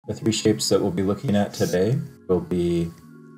The three shapes that we'll be looking at today will be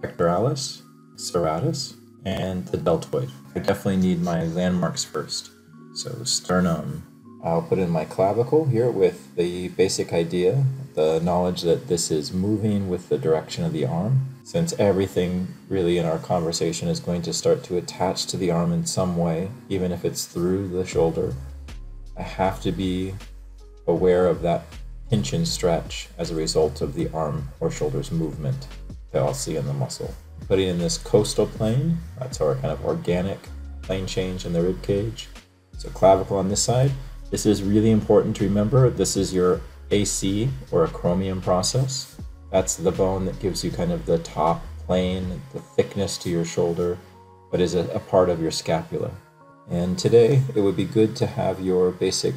pectoralis, serratus, and the deltoid. I definitely need my landmarks first. So sternum, I'll put in my clavicle here with the basic idea, the knowledge that this is moving with the direction of the arm. Since everything really in our conversation is going to start to attach to the arm in some way, even if it's through the shoulder, I have to be aware of that pinch and stretch as a result of the arm or shoulder's movement that I'll see in the muscle. Putting in this costal plane, that's our kind of organic plane change in the rib cage. So clavicle on this side. This is really important to remember. This is your AC or acromion process. That's the bone that gives you kind of the top plane, the thickness to your shoulder, but is a part of your scapula. And today it would be good to have your basic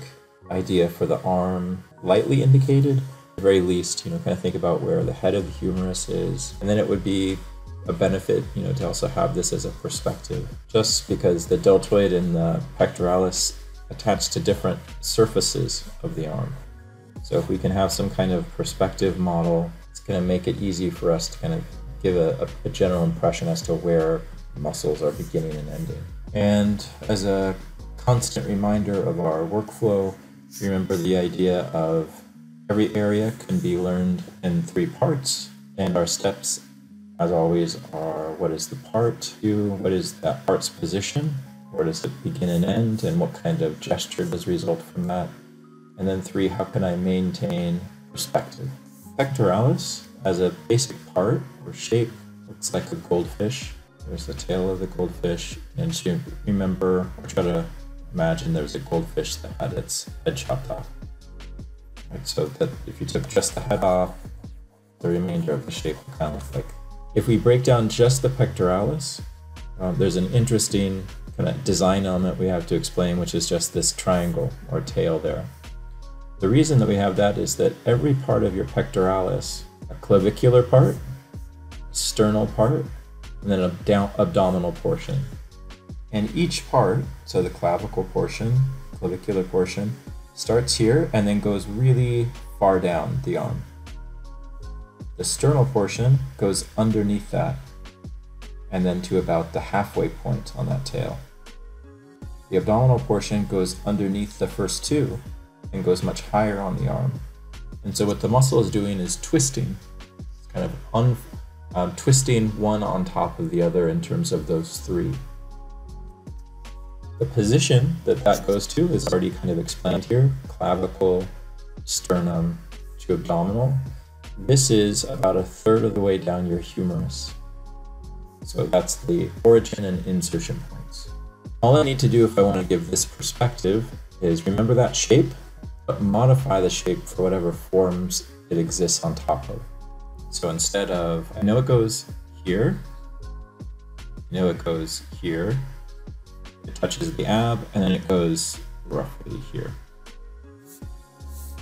idea for the arm lightly indicated. At the very least, kind of think about where the head of the humerus is. And then it would be a benefit, to also have this as a perspective, just because the deltoid and the pectoralis attach to different surfaces of the arm. So if we can have some kind of perspective model, it's going to make it easy for us to kind of give a general impression as to where muscles are beginning and ending. And as a constant reminder of our workflow, remember the idea of every area can be learned in 3 parts, and our steps, as always, are what is the part, 2, what is that part's position, where does it begin and end, and what kind of gesture does result from that, and then 3, how can I maintain perspective. Pectoralis, as a basic part or shape, looks like a goldfish. There's the tail of the goldfish, and so remember, or try to imagine there's a goldfish that had its head chopped off. Right, so that if you took just the head off, the remainder of the shape would kind of look like. If we break down just the pectoralis, there's an interesting kind of design element we have to explain, which is just this triangle or tail there. The reason that we have that is that every part of your pectoralis, a clavicular part, sternal part, and then an abdominal portion. And each part, so the clavicle portion, clavicular portion, starts here and then goes really far down the arm. The sternal portion goes underneath that and then to about the halfway point on that tail. The abdominal portion goes underneath the first 2 and goes much higher on the arm. And so what the muscle is doing is twisting. It's kind of twisting one on top of the other in terms of those 3. The position that goes to is already kind of explained here, clavicle, sternum to abdominal. This is about 1/3 of the way down your humerus. So that's the origin and insertion points. All I need to do if I want to give this perspective is remember that shape, but modify the shape for whatever forms it exists on top of. So instead of, I know it goes here, I know it goes here, it touches the ab, and then it goes roughly here.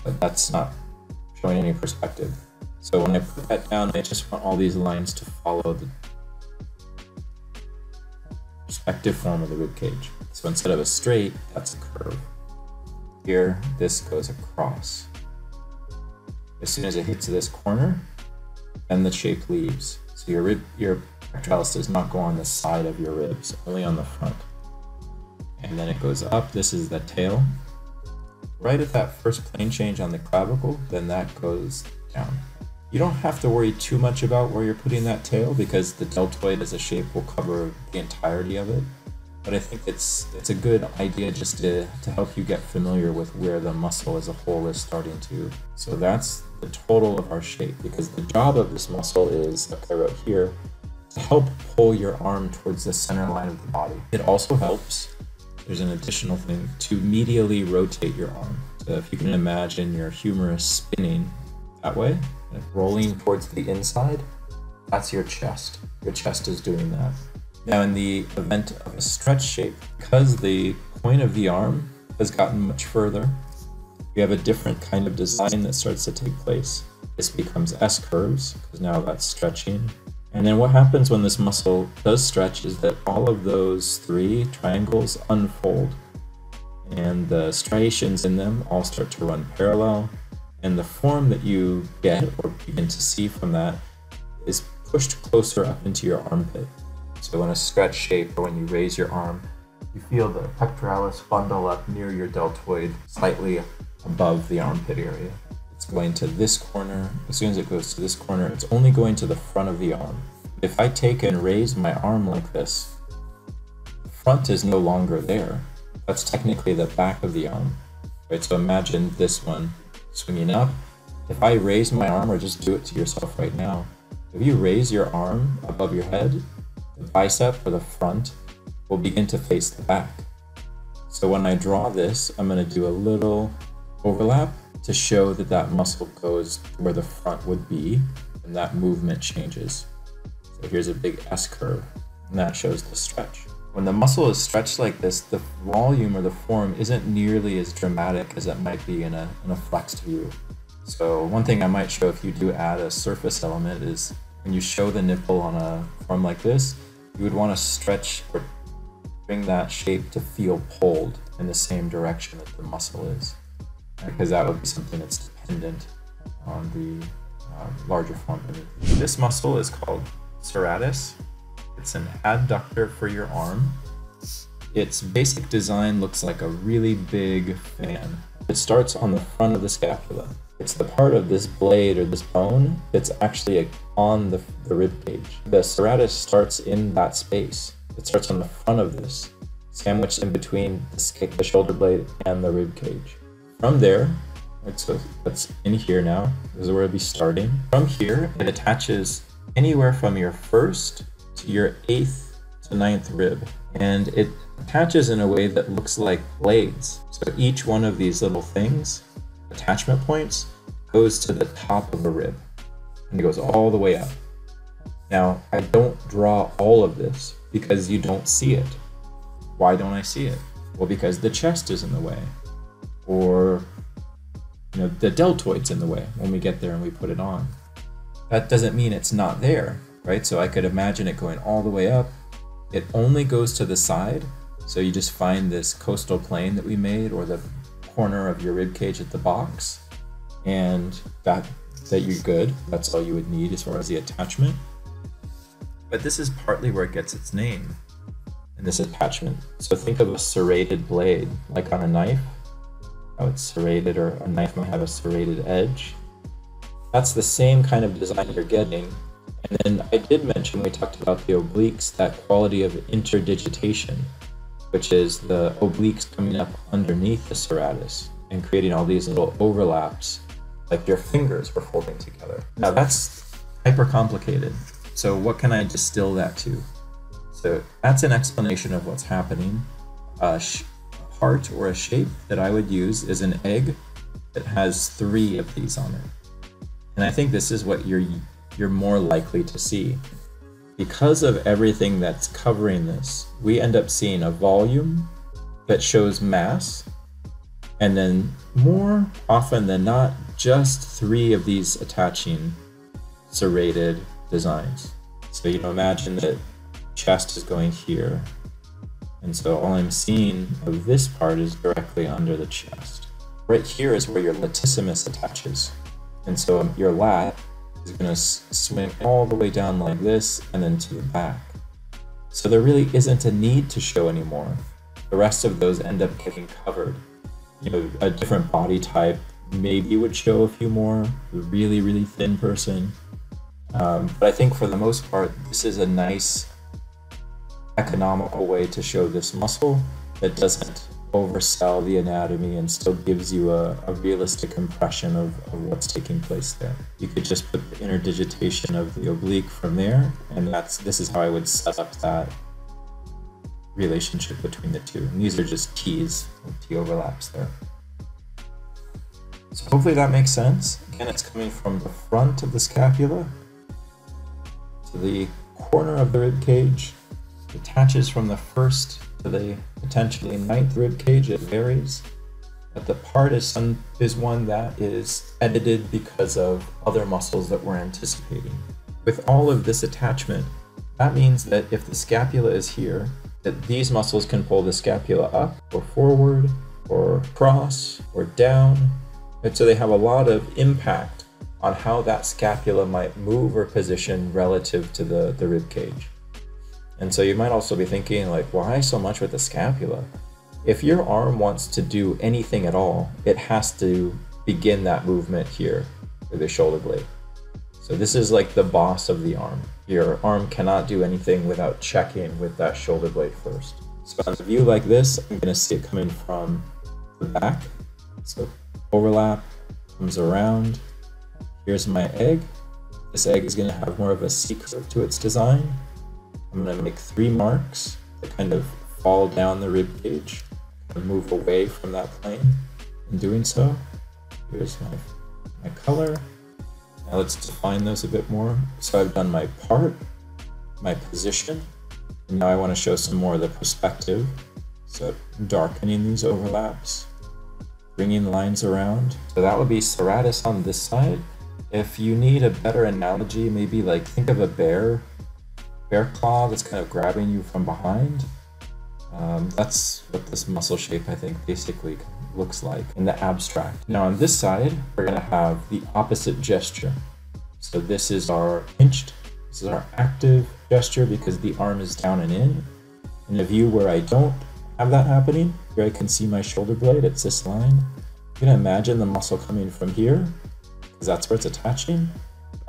But that's not showing any perspective. So when I put that down, I just want all these lines to follow the perspective form of the rib cage. So instead of a straight, that's a curve. Here, this goes across. As soon as it hits this corner, then the shape leaves. So your pectoralis does not go on the side of your ribs, only on the front. And then it goes up, this is the tail. Right at that first plane change on the clavicle, then that goes down. You don't have to worry too much about where you're putting that tail because the deltoid as a shape will cover the entirety of it. But I think it's a good idea just to help you get familiar with where the muscle as a whole is starting to. So that's the total of our shape, because the job of this muscle is, like I wrote here, to help pull your arm towards the center line of the body. It also helps, there's an additional thing, to medially rotate your arm. So if you can imagine your humerus spinning that way, and rolling towards the inside, that's your chest. Your chest is doing that. Now in the event of a stretch shape, because the point of the arm has gotten much further, we have a different kind of design that starts to take place. This becomes S-curves, because now that's stretching. And then what happens when this muscle does stretch is that all of those 3 triangles unfold, and the striations in them all start to run parallel, And the form that you get or begin to see from that is pushed closer up into your armpit. So in a stretch shape, or when you raise your arm, you feel the pectoralis bundle up near your deltoid, slightly above the armpit area. It's going to this corner. As soon as it goes to this corner, it's only going to the front of the arm. If I take and raise my arm like this, the front is no longer there. That's technically the back of the arm, right? So imagine this one swinging up. If I raise my arm, or just do it to yourself right now, if you raise your arm above your head, the bicep or the front will begin to face the back. So when I draw this, I'm going to do a little overlap to show that that muscle goes where the front would be, and that movement changes. So here's a big S curve, and that shows the stretch. When the muscle is stretched like this, the volume or the form isn't nearly as dramatic as it might be in a flexed view. So one thing I might show if you do add a surface element is when you show the nipple on a form like this, you would want to stretch or bring that shape to feel pulled in the same direction that the muscle is, because that would be something that's dependent on the larger form beneath. This muscle is called serratus. It's an adductor for your arm. Its basic design looks like a really big fan. It starts on the front of the scapula. It's the part of this blade or this bone that's actually on the rib cage. The serratus starts in that space. It starts on the front of this, sandwiched in between the shoulder blade and the rib cage. From there, right, so that's in here now, this is where it'll be starting. From here, it attaches anywhere from your first to your 8th to 9th rib. And it attaches in a way that looks like blades. So each one of these little things, attachment points, goes to the top of a rib. And it goes all the way up. Now, I don't draw all of this because you don't see it. Why don't I see it? Well, because the chest is in the way. Or, the deltoid's in the way when we get there and we put it on. That doesn't mean it's not there, right? So I could imagine it going all the way up. It only goes to the side. So you just find this coastal plane that we made, or the corner of your rib cage at the box, and that you're good. That's all you would need as far as the attachment. But this is partly where it gets its name, in this attachment. So think of a serrated blade, like on a knife, how it's serrated, or a knife might have a serrated edge. That's the same kind of design you're getting. And then I did mention, when we talked about the obliques, that quality of interdigitation, which is the obliques coming up underneath the serratus and creating all these little overlaps, like your fingers were folding together. Now that's hyper complicated. So what can I distill that to? So that's an explanation of what's happening. A part or a shape that I would use is an egg that has 3 of these on it. And I think this is what you're more likely to see. Because of everything that's covering this, we end up seeing a volume that shows mass, and then more often than not, just 3 of these attaching serrated designs. So imagine that chest is going here, and so all I'm seeing of this part is directly under the chest. Right here is where your latissimus attaches, and so your lat is going to swing all the way down like this and then to the back. So there really isn't a need to show anymore. The rest of those end up getting covered. A different body type maybe would show a few more, a really, really thin person. But I think for the most part, this is a nice economical way to show this muscle that doesn't oversell the anatomy and still gives you a realistic impression of what's taking place there. You could just put the interdigitation of the oblique from there, and this is how I would set up that relationship between the two. And these are just T's, T overlaps there. So hopefully that makes sense. Again, it's coming from the front of the scapula to the corner of the rib cage. It attaches from the first to the potentially 9th rib cage. It varies, but the part is one that is edited because of other muscles that we're anticipating. With all of this attachment, that means that if the scapula is here, that these muscles can pull the scapula up or forward or across or down, And so they have a lot of impact on how that scapula might move or position relative to the rib cage. And so you might also be thinking, like, why so much with the scapula? If your arm wants to do anything at all, it has to begin that movement here with the shoulder blade. So this is like the boss of the arm. Your arm cannot do anything without checking with that shoulder blade first. So on a view like this, I'm going to see it coming from the back. So overlap, comes around. Here's my egg. This egg is going to have more of a C curve to its design. I'm going to make 3 marks that kind of fall down the rib cage and move away from that plane. In doing so, here's my color. Now let's define those a bit more. So I've done my part, my position, and now I want to show some more of the perspective. So darkening these overlaps, bringing lines around. So that would be serratus on this side. If you need a better analogy, maybe like think of a bear claw that's kind of grabbing you from behind. That's what this muscle shape, I think, basically looks like in the abstract. Now on this side, we're going to have the opposite gesture. So this is our pinched, this is our active gesture because the arm is down and in. In a view where I don't have that happening, here I can see my shoulder blade, it's this line. I'm going to imagine the muscle coming from here, because that's where it's attaching.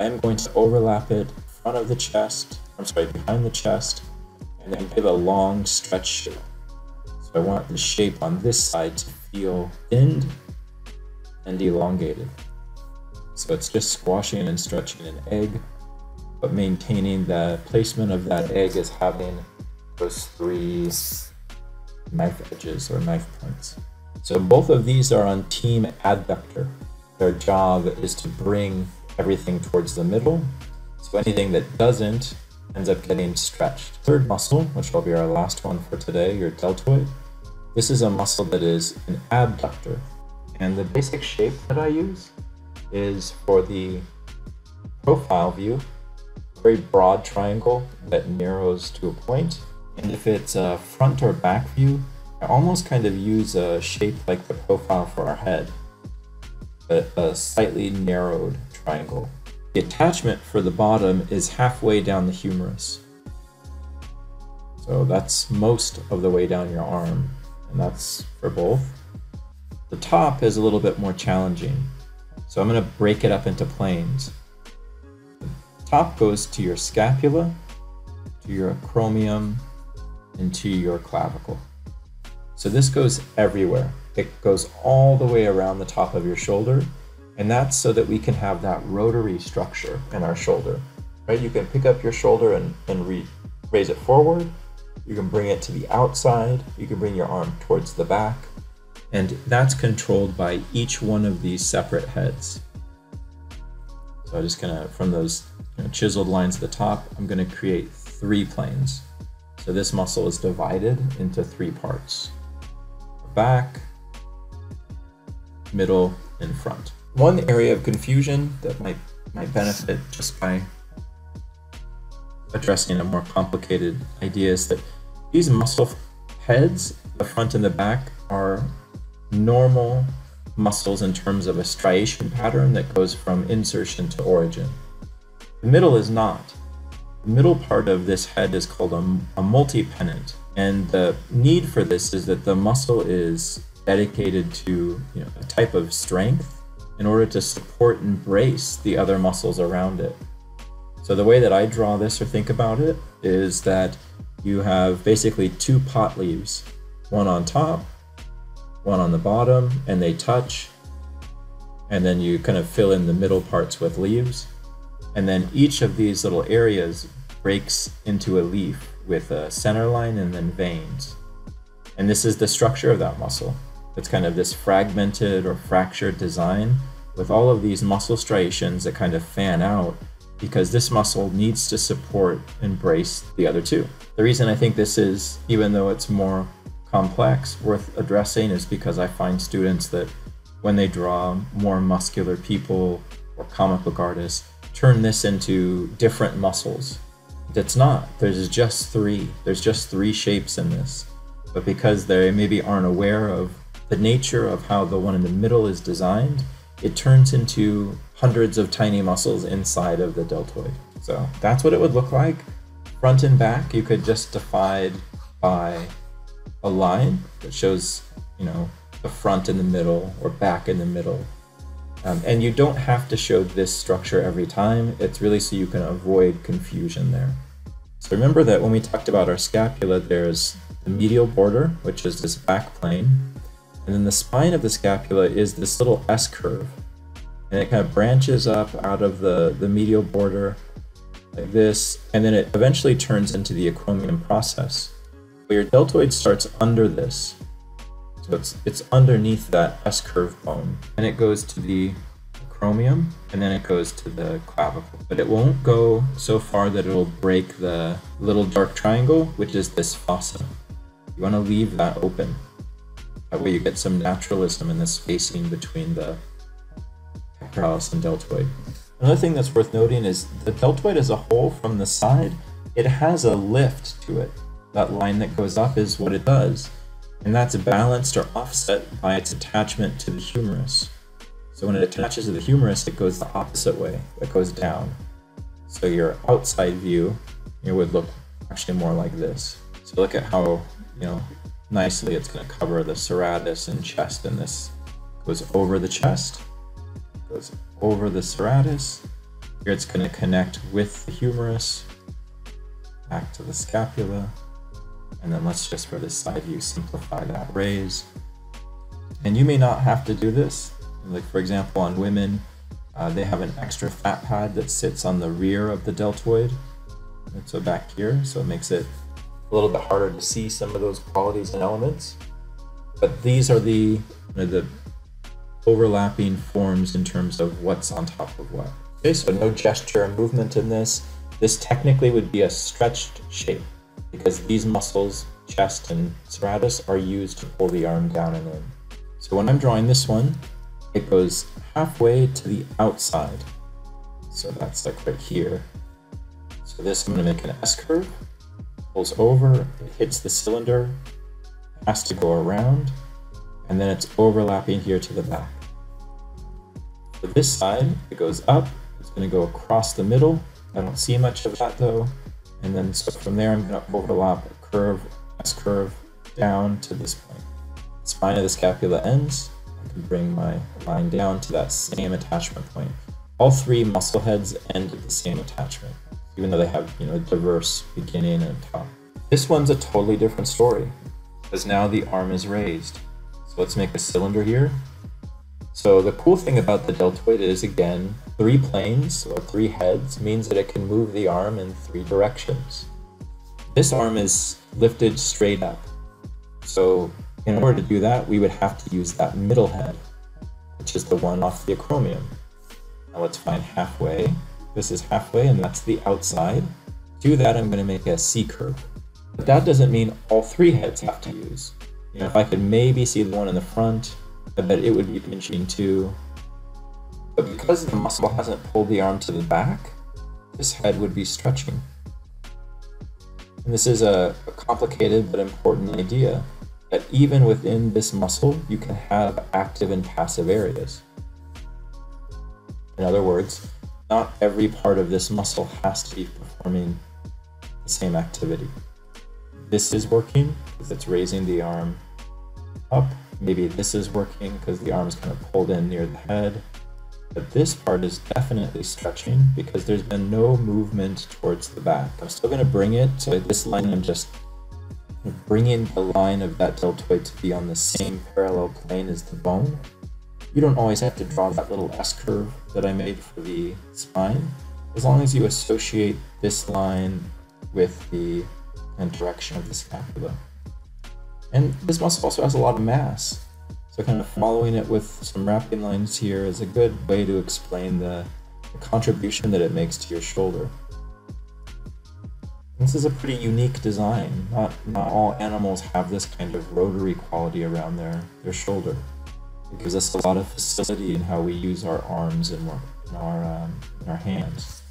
I'm going to overlap it front of the chest, behind the chest, and then give a long stretch shape. So I want the shape on this side to feel thinned and elongated. So it's just squashing and stretching an egg, but maintaining the placement of that egg as having those 3 knife edges or knife points. So both of these are on team adductor. Their job is to bring everything towards the middle. So anything that doesn't ends up getting stretched. Third muscle, which will be our last one for today, your deltoid. This is a muscle that is an abductor. And the basic shape that I use is for the profile view, a very broad triangle that narrows to a point. And if it's a front or back view, I almost kind of use a shape like the profile for our head, but a slightly narrowed triangle. The attachment for the bottom is halfway down the humerus. So that's most of the way down your arm, and that's for both. The top is a little bit more challenging. So I'm going to break it up into planes. The top goes to your scapula, to your acromion, and to your clavicle. So this goes everywhere. It goes all the way around the top of your shoulder. And that's so that we can have that rotary structure in our shoulder, right? You can pick up your shoulder and raise it forward. You can bring it to the outside. You can bring your arm towards the back. And that's controlled by each one of these separate heads. So I'm just gonna, from those chiseled lines at the top, I'm gonna create 3 planes. So this muscle is divided into 3 parts: back, middle, and front. One area of confusion that might benefit just by addressing a more complicated idea is that these muscle heads, the front and the back, are normal muscles in terms of a striation pattern that goes from insertion to origin. The middle is not. The middle part of this head is called a multipennant, and the need for this is that the muscle is dedicated to a type of strength in order to support and brace the other muscles around it. So the way that I draw this or think about it is that you have basically 2 pot leaves, one on top, one on the bottom, and they touch, and then you kind of fill in the middle parts with leaves, and then each of these little areas breaks into a leaf with a center line and then veins. And this is the structure of that muscle. It's kind of this fragmented or fractured design with all of these muscle striations that kind of fan out, because this muscle needs to support and brace the other 2. The reason I think this is, even though it's more complex, worth addressing is because I find students that when they draw more muscular people or comic book artists turn this into different muscles. It's not. There's just 3. There's just 3 shapes in this. But because they maybe aren't aware of the nature of how the one in the middle is designed, it turns into hundreds of tiny muscles inside of the deltoid. So that's what it would look like. Front and back, you could just divide by a line that shows, the front in the middle or back in the middle. And you don't have to show this structure every time. It's really so you can avoid confusion there. So remember that when we talked about our scapula, there's the medial border, which is this back plane. And then the spine of the scapula is this little S curve. And it kind of branches up out of the medial border like this, and then it eventually turns into the acromion process. But your deltoid starts under this. So it's underneath that S-curve bone. And it goes to the acromion, and then it goes to the clavicle. But it won't go so far that it'll break the little dark triangle, which is this fossa. You want to leave that open. That way you get some naturalism in the spacing between the pectoralis and deltoid. Another thing that's worth noting is the deltoid as a whole from the side, it has a lift to it. That line that goes up is what it does. And that's balanced or offset by its attachment to the humerus. So when it attaches to the humerus, it goes the opposite way. It goes down. So your outside view, it would look actually more like this. So look at how, nicely it's going to cover the serratus and chest, and this goes over the chest, goes over the serratus. Here it's going to connect with the humerus, back to the scapula, and then let's just, for this side view, simplify that raise. And you may not have to do this. Like for example, on women, they have an extra fat pad that sits on the rear of the deltoid. And so back here, so it makes it a little bit harder to see some of those qualities and elements. But these are the overlapping forms in terms of what's on top of what. Okay, so no gesture or movement in this. This technically would be a stretched shape because these muscles, chest and serratus, are used to pull the arm down and in. So when I'm drawing this one, it goes halfway to the outside. So that's like right here. So this, I'm going to make an S curve, pulls over, it hits the cylinder, has to go around, and then it's overlapping here to the back. For this side, it goes up, it's going to go across the middle. I don't see much of that though. And then so from there, I'm going to overlap a curve, S curve, down to this point. The spine of the scapula ends. I can bring my line down to that same attachment point. All three muscle heads end at the same attachment, even though they have a diverse beginning and top. This one's a totally different story, because now the arm is raised. So let's make a cylinder here. So the cool thing about the deltoid is, again, 3 planes or 3 heads means that it can move the arm in 3 directions. This arm is lifted straight up. So in order to do that, we would have to use that middle head, which is the one off the acromion. Now let's find halfway. This is halfway, and that's the outside. To do that, I'm going to make a C curve. But that doesn't mean all 3 heads have to use. If I could maybe see the one in the front, I bet it would be pinching too. But because the muscle hasn't pulled the arm to the back, this head would be stretching. And this is a complicated but important idea, that even within this muscle, you can have active and passive areas. In other words, not every part of this muscle has to be performing the same activity. This is working because it's raising the arm up. Maybe this is working because the arm is kind of pulled in near the head. But this part is definitely stretching because there's been no movement towards the back. I'm still going to bring it. So this line, I'm just bringing the line of that deltoid to be on the same parallel plane as the bone. You don't always have to draw that little S curve that I made for the spine, as long as you associate this line with the direction of the scapula. And this muscle also has a lot of mass, so kind of following it with some wrapping lines here is a good way to explain the contribution that it makes to your shoulder. This is a pretty unique design. Not all animals have this kind of rotary quality around their shoulder. It gives us a lot of facility in how we use our arms and our hands.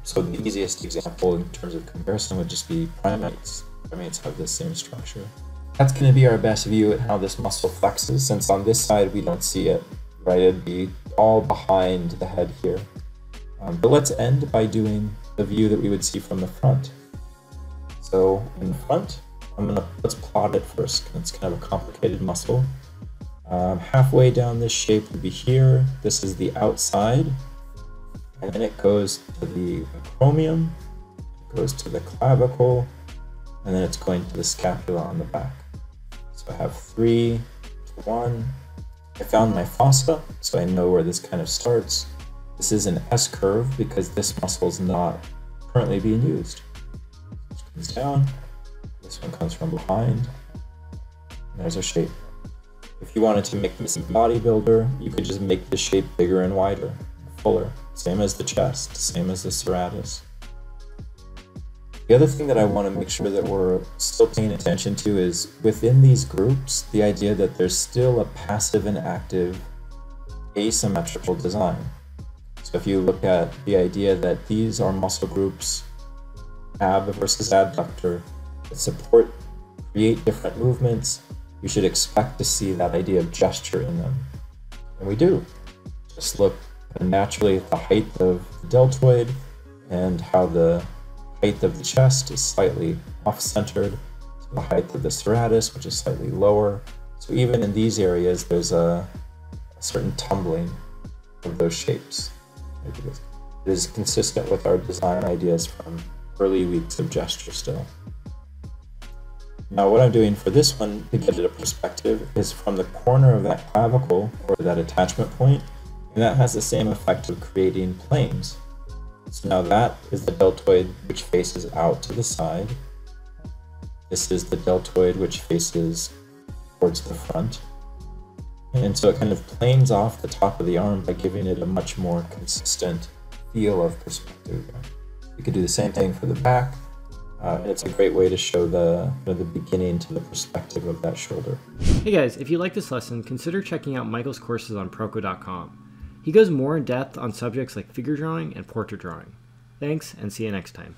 So the easiest example in terms of comparison would just be primates. Primates have the same structure. That's going to be our best view at how this muscle flexes, since on this side we don't see it, right? It'd be all behind the head here. But let's end by doing the view that we would see from the front. So in the front, let's plot it first. It's kind of a complicated muscle. Halfway down this shape would be here. This is the outside, and then it goes to the acromion, it goes to the clavicle, and then it's going to the scapula on the back. So I have 3 to 1. I found my fossa, so I know where this kind of starts. This is an S curve because this muscle is not currently being used. This comes down, this one comes from behind, and there's our shape. If you wanted to make this a bodybuilder, you could just make the shape bigger and wider, fuller, same as the chest, same as the serratus. The other thing that I want to make sure that we're still paying attention to is within these groups, the idea that there's still a passive and active asymmetrical design. So if you look at the idea that these are muscle groups, ab versus adductor, that create different movements, you should expect to see that idea of gesture in them. And we do. Just look naturally at the height of the deltoid and how the height of the chest is slightly off-centered to the height of the serratus, which is slightly lower. So even in these areas, there's a certain tumbling of those shapes. It is consistent with our design ideas from early weeks of gesture still. Now what I'm doing for this one to get it a perspective is from the corner of that clavicle, or that attachment point, and that has the same effect of creating planes. So now that is the deltoid which faces out to the side. This is the deltoid which faces towards the front. And so it kind of planes off the top of the arm by giving it a much more consistent feel of perspective. You could do the same thing for the back. It's a great way to show the beginning to the perspective of that shoulder. Hey guys, if you like this lesson, consider checking out Michael's courses on Proko.com. He goes more in depth on subjects like figure drawing and portrait drawing. Thanks, and see you next time.